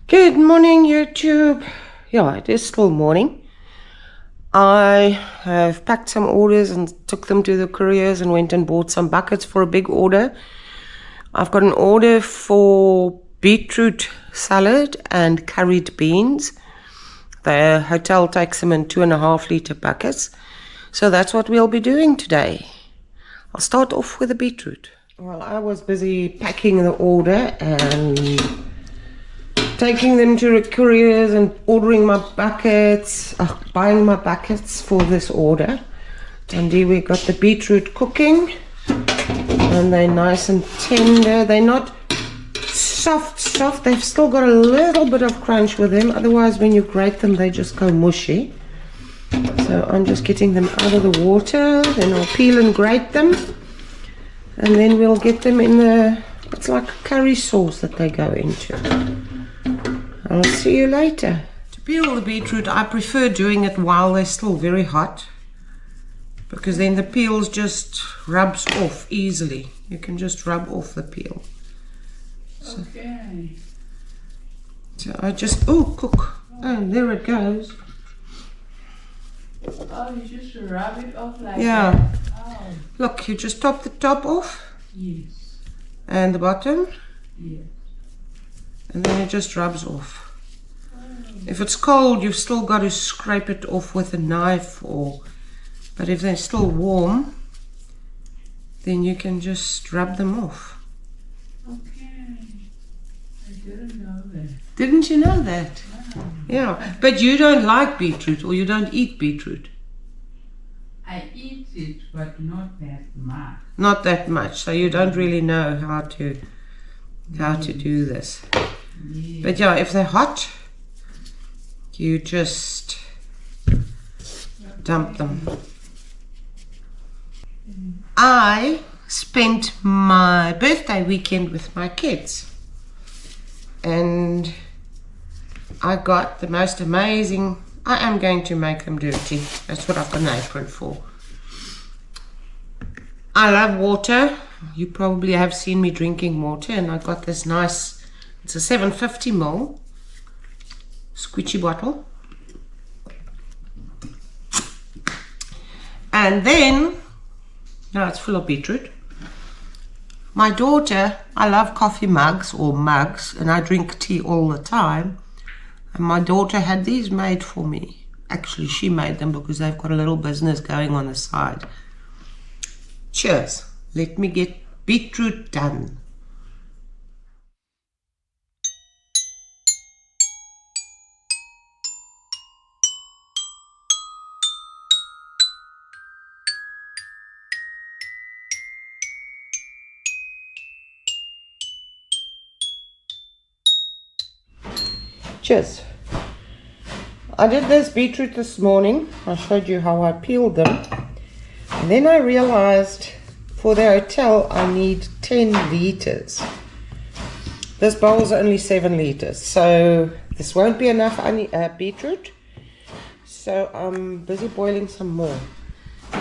Good morning, YouTube. Yeah, it is still morning. I have packed some orders and took them to the couriers and went and bought some buckets for a big order. I've got an order for beetroot salad and curried beans. The hotel takes them in 2.5 litre buckets. So that's what we'll be doing today. I'll start off with the beetroot. Well, I was busy packing the order and taking them to the couriers and ordering my buckets, buying my buckets for this order. And here we got the beetroot cooking, and they're nice and tender. They're not soft. They've still got a little bit of crunch with them. Otherwise, when you grate them, they just go mushy. So I'm just getting them out of the water. Then I'll peel and grate them, and then we'll get them in the. It's like a curry sauce that they go into. I'll see you later. To peel the beetroot, I prefer doing it while they're still very hot, because then the peels just rubs off easily. You can just rub off the peel. Okay. So I just, cook. Oh, there it goes. Oh, you just rub it off like Yeah. that? Oh. Look, you just top the top off. Yes. And the bottom. Yes. And then it just rubs off. If it's cold, you've still got to scrape it off with a knife, but if they're still warm, then you can just rub them off. Okay. I didn't know that. Didn't you know that? No. Yeah, but you don't like beetroot, or you don't eat beetroot. I eat it, but not that much. Not that much, so you don't really know how to do this. Yes. But yeah, if they're hot, you just dump them. I spent my birthday weekend with my kids, and I got the most amazing. I am going to make them dirty. That's what I've got an apron for. I love water. You probably have seen me drinking water, and I got this nice, it's a 750ml squishy bottle. And then, now it's full of beetroot. My daughter, I love coffee mugs, and I drink tea all the time. And my daughter had these made for me. Actually, she made them because they've got a little business going on the side. Cheers. Let me get beetroot done. Cheers. I did this beetroot this morning. I showed you how I peeled them. And then I realized for the hotel I need 10 liters. This bowl's only 7 liters. So this won't be enough beetroot. So I'm busy boiling some more.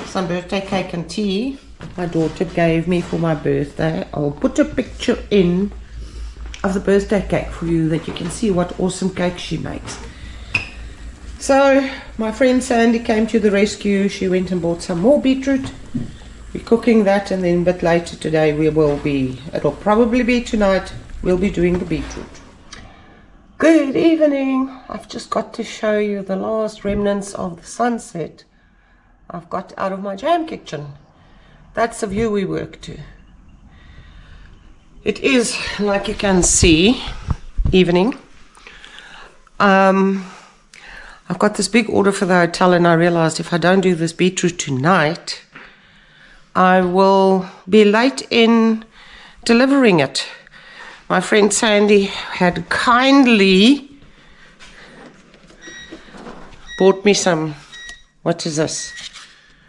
Some birthday cake and tea my daughter gave me for my birthday. I'll put a picture in of the birthday cake for you that you can see what awesome cake she makes. So my friend Sandy came to the rescue. She went and bought some more beetroot. We're cooking that, and then a bit later today it'll probably be tonight, we'll be doing the beetroot. Good evening. I've just got to show you the last remnants of the sunset I've got out of my jam kitchen. That's the view we work to. It is, like you can see, evening. I've got this big order for the hotel, and I realized if I don't do this beetroot tonight, I will be late in delivering it. My friend Sandy had kindly bought me some, what is this?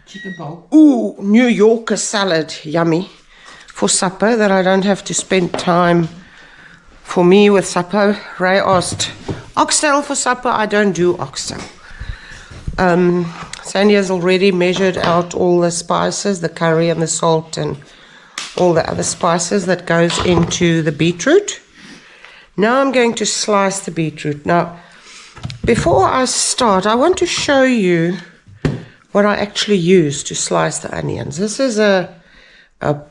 Chicken bowl. Ooh, New Yorker salad, yummy, for supper, that I don't have to spend time for me with supper. Ray asked oxtail for supper. I don't do oxtail. Sandy has already measured out all the spices, the curry and the salt and all the other spices that goes into the beetroot. Now I'm going to slice the beetroot. Now, before I start, I want to show you what I actually use to slice the onions. This is a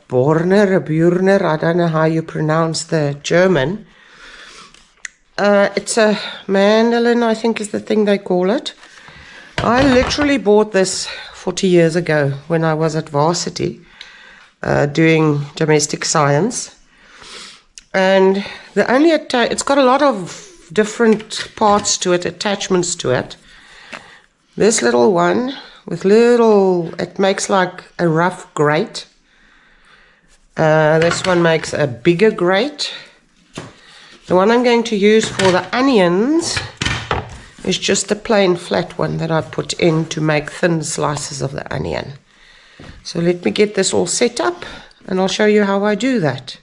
Burner, I don't know how you pronounce the German. It's a mandolin, I think is the thing they call it. I literally bought this 40 years ago when I was at varsity doing domestic science. And it's got a lot of different parts to it, attachments to it. This little one with it makes like a rough grate. This one makes a bigger grate. The one I'm going to use for the onions is just a plain flat one that I put in to make thin slices of the onion. So let me get this all set up and I'll show you how I do that.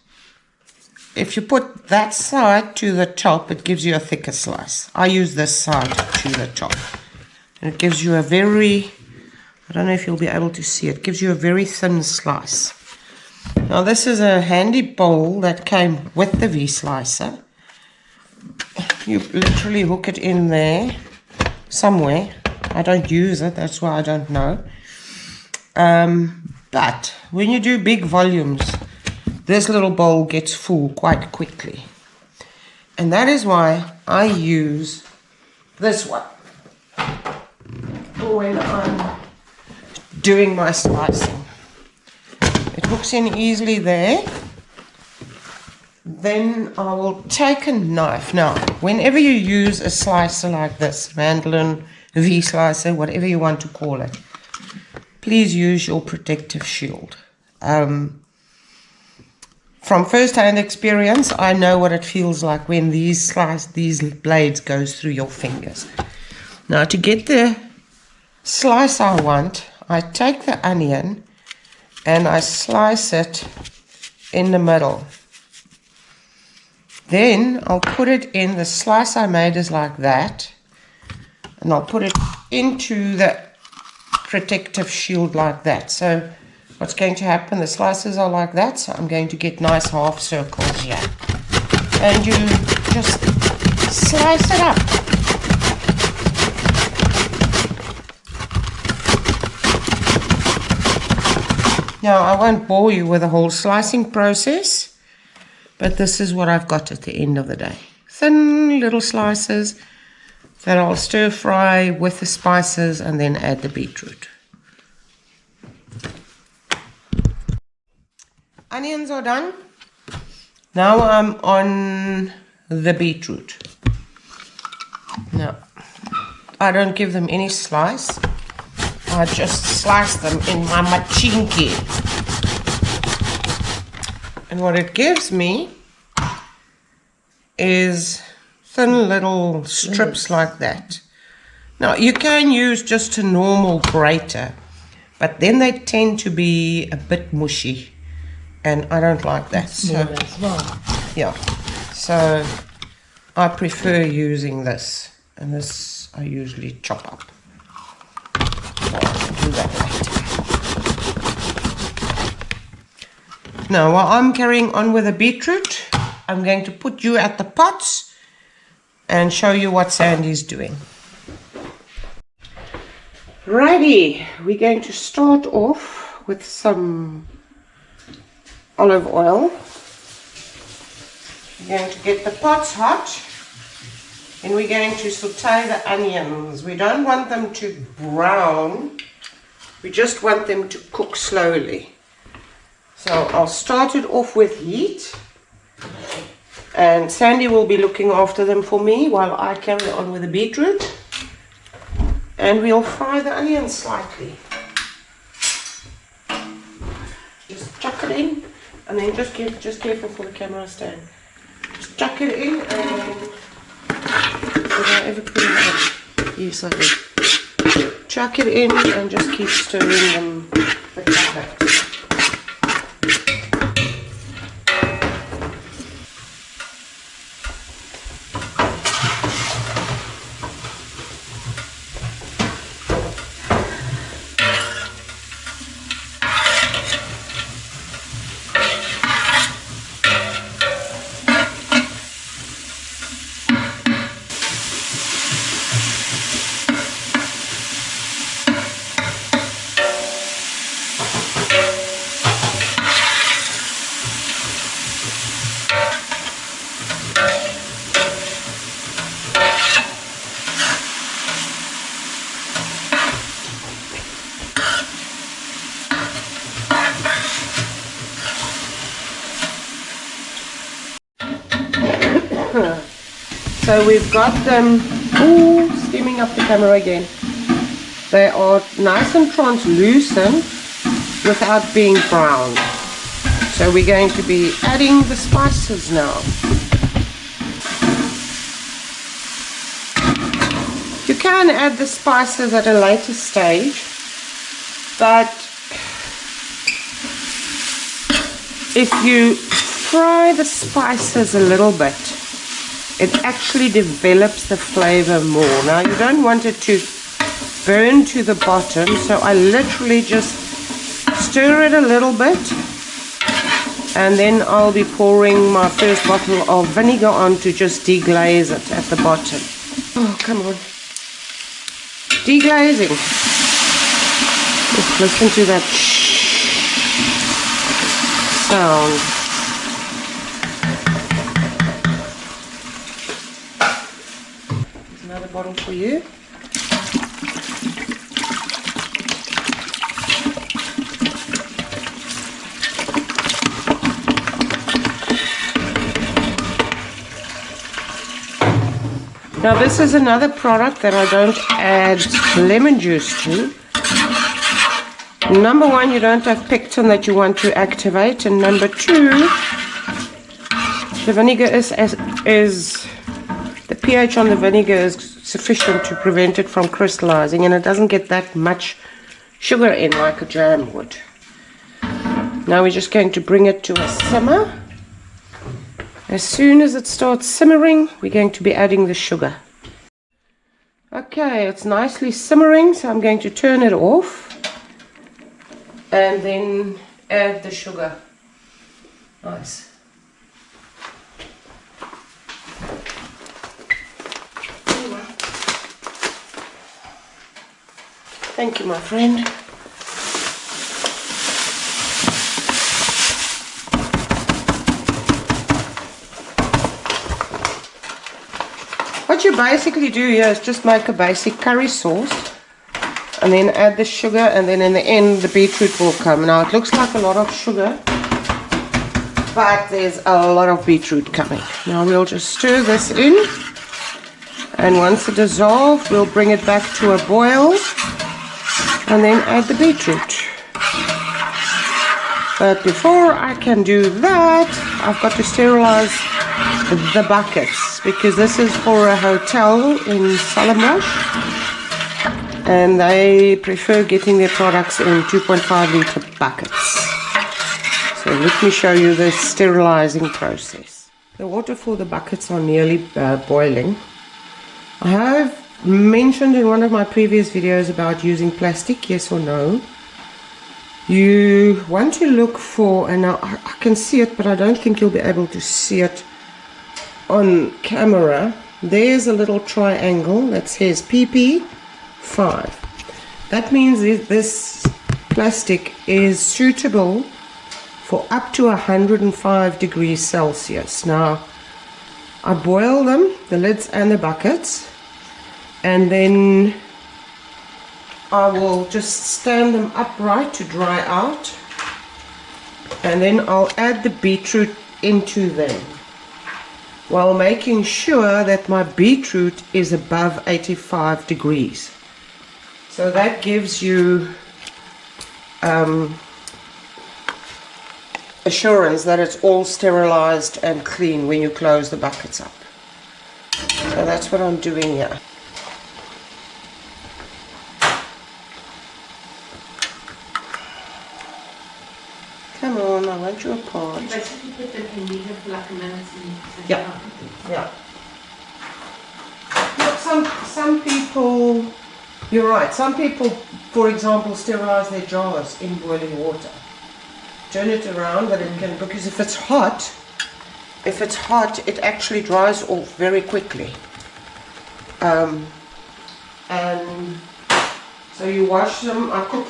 If you put that side to the top, it gives you a thicker slice. I use this side to the top. And it gives you a very, I don't know if you'll be able to see it, gives you a very thin slice. Now this is a handy bowl that came with the V-slicer. You literally hook it in there somewhere. I don't use it, that's why I don't know. But when you do big volumes, this little bowl gets full quite quickly. And that is why I use this one when I'm doing my slicing. It hooks in easily there. Then I will take a knife. Now, whenever you use a slicer like this, mandolin, V-slicer, whatever you want to call it, please use your protective shield. From first-hand experience, I know what it feels like when these blades goes through your fingers. Now, to get the slice I want, I take the onion and I slice it in the middle. Then I'll put it in, the slice I made is like that, and I'll put it into the protective shield like that. So what's going to happen, the slices are like that, so I'm going to get nice half circles here. And you just slice it up. Now, I won't bore you with the whole slicing process, but this is what I've got at the end of the day. Thin little slices that I'll stir fry with the spices and then add the beetroot. Onions are done. Now I'm on the beetroot. Now, I don't give them any slice. I just slice them in my machinki. And what it gives me is thin little strips like that. Now, you can use just a normal grater, but then they tend to be a bit mushy. And I don't like that. So, as well. Yeah, so I prefer using this, and this I usually chop up. So I'll do that later. Now, while I'm carrying on with the beetroot, I'm going to put you at the pots and show you what Sandy's doing. Righty, we're going to start off with some olive oil. We're going to get the pots hot and we're going to saute the onions. We don't want them to brown, we just want them to cook slowly. So I'll start it off with heat and Sandy will be looking after them for me while I carry on with the beetroot, and we'll fry the onions slightly. Just chuck it in. And then just careful for the camera stand. Just chuck it in and did I ever put it in? Yes, I did. Chuck it in and just keep stirring them with that. So we've got them, ooh, steaming up the camera again. They are nice and translucent without being brown. So we're going to be adding the spices now. You can add the spices at a later stage, but if you fry the spices a little bit, it actually develops the flavor more. Now you don't want it to burn to the bottom, so I literally just stir it a little bit, and then I'll be pouring my first bottle of vinegar on to just deglaze it at the bottom. Oh, come on. Deglazing. Just listen to that sound. There's another bottle for you. Now this is another product that I don't add lemon juice to. Number one, you don't have pectin that you want to activate, and number two, the vinegar is the pH on the vinegar is sufficient to prevent it from crystallizing, and it doesn't get that much sugar in like a jam would. Now we're just going to bring it to a simmer. As soon as it starts simmering, we're going to be adding the sugar. Okay, it's nicely simmering, so I'm going to turn it off and then add the sugar. Nice. Thank you, my friend. What you basically do here is just make a basic curry sauce and then add the sugar, and then in the end the beetroot will come. Now it looks like a lot of sugar, but there's a lot of beetroot coming. Now we'll just stir this in, and once it dissolves we'll bring it back to a boil and then add the beetroot. But before I can do that, I've got to sterilize the buckets, because this is for a hotel in Stellenbosch and they prefer getting their products in 2.5 litre buckets. So let me show you the sterilizing process. The water for the buckets are nearly boiling. I have mentioned in one of my previous videos about using plastic, yes or no. You want to look for, and now I can see it, but I don't think you'll be able to see it on camera. There's a little triangle that says PP5. That means this plastic is suitable for up to 105 degrees Celsius. Now I boil them, the lids and the buckets, and then I will just stand them upright to dry out, and then I'll add the beetroot into them, while making sure that my beetroot is above 85 degrees. So that gives you assurance that it's all sterilized and clean when you close the buckets up. So that's what I'm doing here. Come on, I want you apart. You basically put them in meter for like a minute. Yeah, yeah. Look, some people, you're right, some people, for example, sterilize their jars in boiling water. Turn it around, that it can, because if it's hot, it actually dries off very quickly. And so you wash them. I cook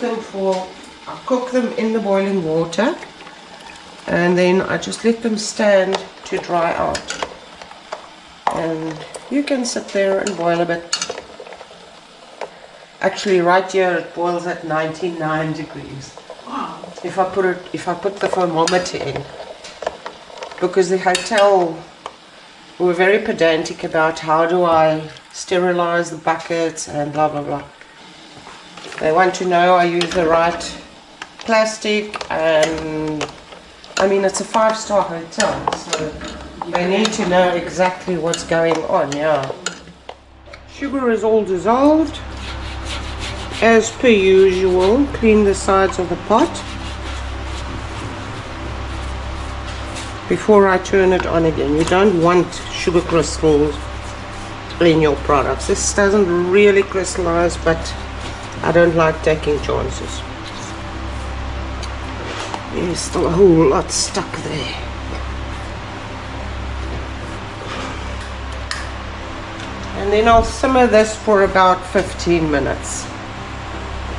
them in the boiling water, and then I just let them stand to dry out. And you can sit there and boil a bit. Actually, right here it boils at 99 degrees. Wow. If I put the thermometer in, because the hotel were very pedantic about how do I sterilize the buckets and blah blah blah. They want to know I use the right plastic, and I mean it's a 5-star hotel, so they need to know exactly what's going on. Yeah. Sugar is all dissolved. As per usual, clean the sides of the pot before I turn it on again. You don't want sugar crystals in your products. This doesn't really crystallize, but I don't like taking chances. There's still a whole lot stuck there. And then I'll simmer this for about 15 minutes.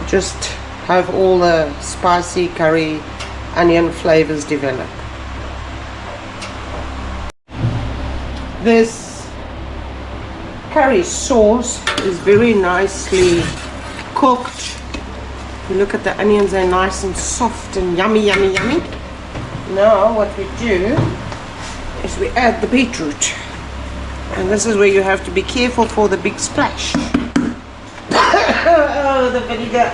Just have all the spicy curry onion flavors develop. This curry sauce is very nicely cooked. You look at the onions, they're nice and soft and yummy, yummy, yummy. Now what we do is we add the beetroot. And this is where you have to be careful for the big splash. Oh, the vinegar.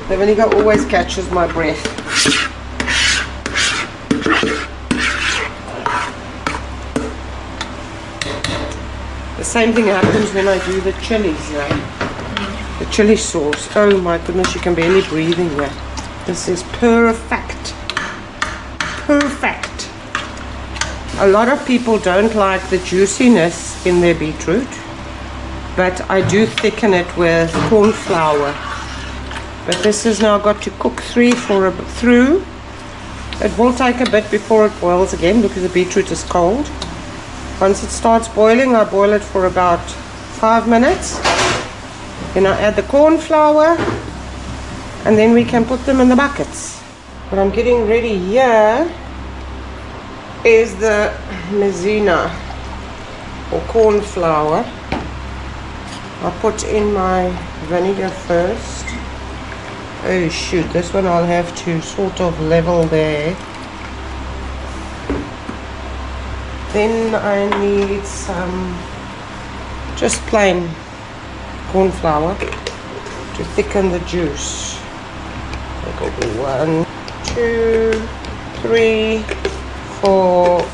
The vinegar always catches my breath. The same thing happens when I do the chilies, the chili sauce. Oh my goodness, you can barely breathe in here. This is perfect. Perfect. A lot of people don't like the juiciness in their beetroot, but I do thicken it with corn flour. But this has now got to cook through. It will take a bit before it boils again because the beetroot is cold. Once it starts boiling, I boil it for about 5 minutes. Then I add the corn flour, and then we can put them in the buckets. What I'm getting ready here is the maizena or corn flour. I'll put in my vinegar first. Oh shoot, this one I'll have to sort of level there. Then I need some just plain corn flour to thicken the juice. That'll be 1, 2, 3, 4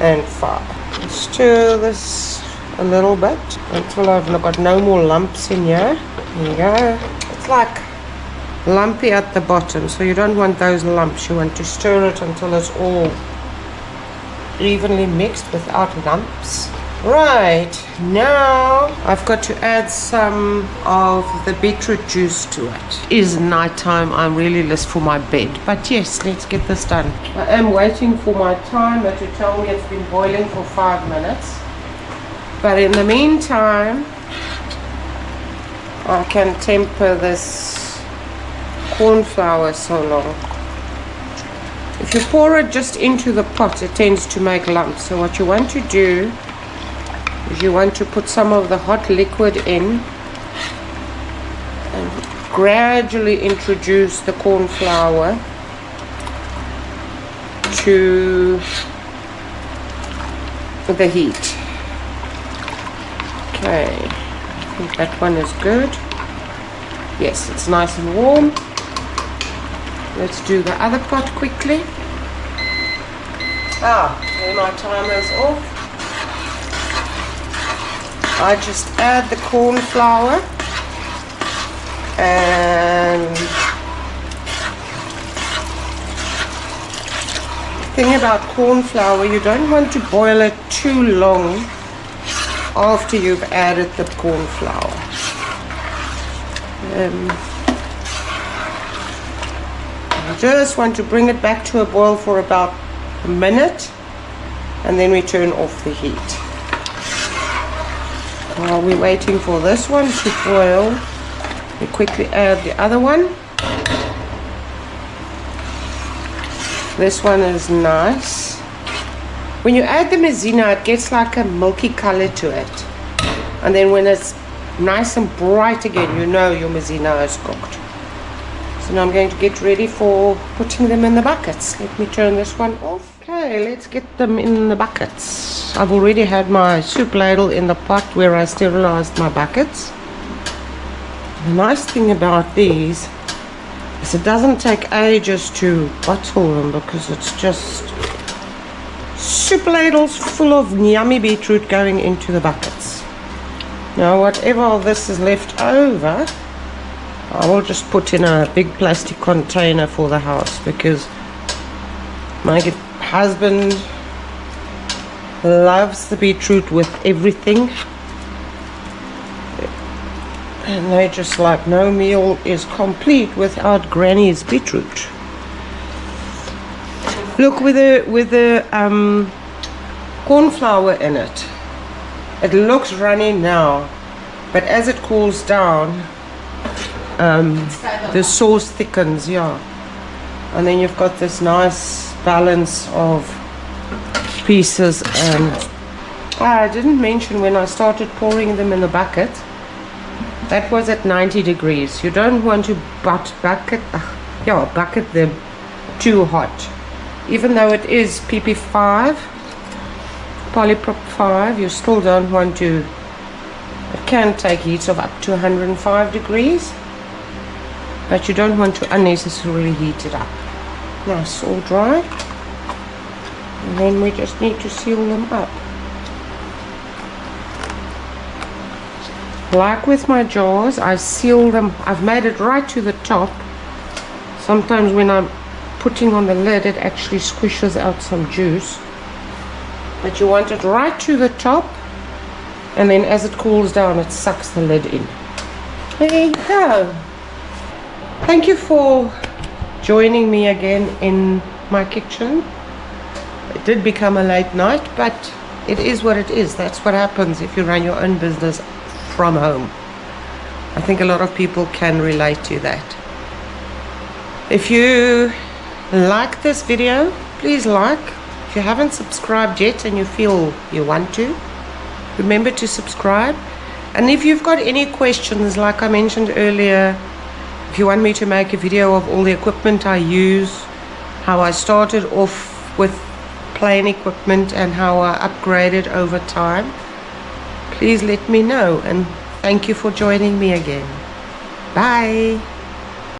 and 5. Stir this a little bit until I've got no more lumps in here. There you go. It's like lumpy at the bottom, so you don't want those lumps. You want to stir it until it's all evenly mixed without lumps. Right, now I've got to add some of the beetroot juice to it. It is night time, I'm really less for my bed, but yes, let's get this done. I am waiting for my timer to tell me it's been boiling for 5 minutes, but in the meantime I can temper this corn flour so long. If you pour it just into the pot, it tends to make lumps. So what you want to do is you want to put some of the hot liquid in and gradually introduce the corn flour to the heat. Okay, I think that one is good. Yes, it's nice and warm. Let's do the other pot quickly. There my timer's off. I just add the corn flour and the thing about corn flour, you don't want to boil it too long after you've added the corn flour. I just want to bring it back to a boil for about a minute, and then we turn off the heat. While we're waiting for this one to boil, we quickly add the other one. This one is nice. When you add the maizena, it gets like a milky color to it, and then when it's nice and bright again, you know your maizena is cooked. So now I'm going to get ready for putting them in the buckets. Let me turn this one off. Okay, let's get them in the buckets. I've already had my soup ladle in the pot where I sterilized my buckets. The nice thing about these is it doesn't take ages to bottle them because it's just soup ladles full of yummy beetroot going into the buckets. Now whatever of this is left over, I will just put in a big plastic container for the house because my husband loves the beetroot with everything. And they just like, no meal is complete without Grannies Beetroot. Look, with the corn flour in it, it looks runny now, but as it cools down, the sauce thickens, yeah. And then you've got this nice balance of pieces. And I didn't mention when I started pouring them in the bucket, that was at 90 degrees. You don't want to bucket them too hot. Even though it is PP5, polyprop 5, you still don't want to. It can take heats of up to 105 degrees, but you don't want to unnecessarily heat it up. Now it's all dry, and then we just need to seal them up. Like with my jars, I seal them. I've made it right to the top. Sometimes when I'm putting on the lid, it actually squishes out some juice. But you want it right to the top, and then as it cools down, it sucks the lid in. There you go. Thank you for joining me again in my kitchen. It did become a late night, but it is what it is. That's what happens if you run your own business from home. I think a lot of people can relate to that. If you like this video, please like. If you haven't subscribed yet and you feel you want to, remember to subscribe. And if you've got any questions, like I mentioned earlier, if you want me to make a video of all the equipment I use, how I started off with plain equipment and how I upgraded over time, please let me know. And thank you for joining me again. Bye.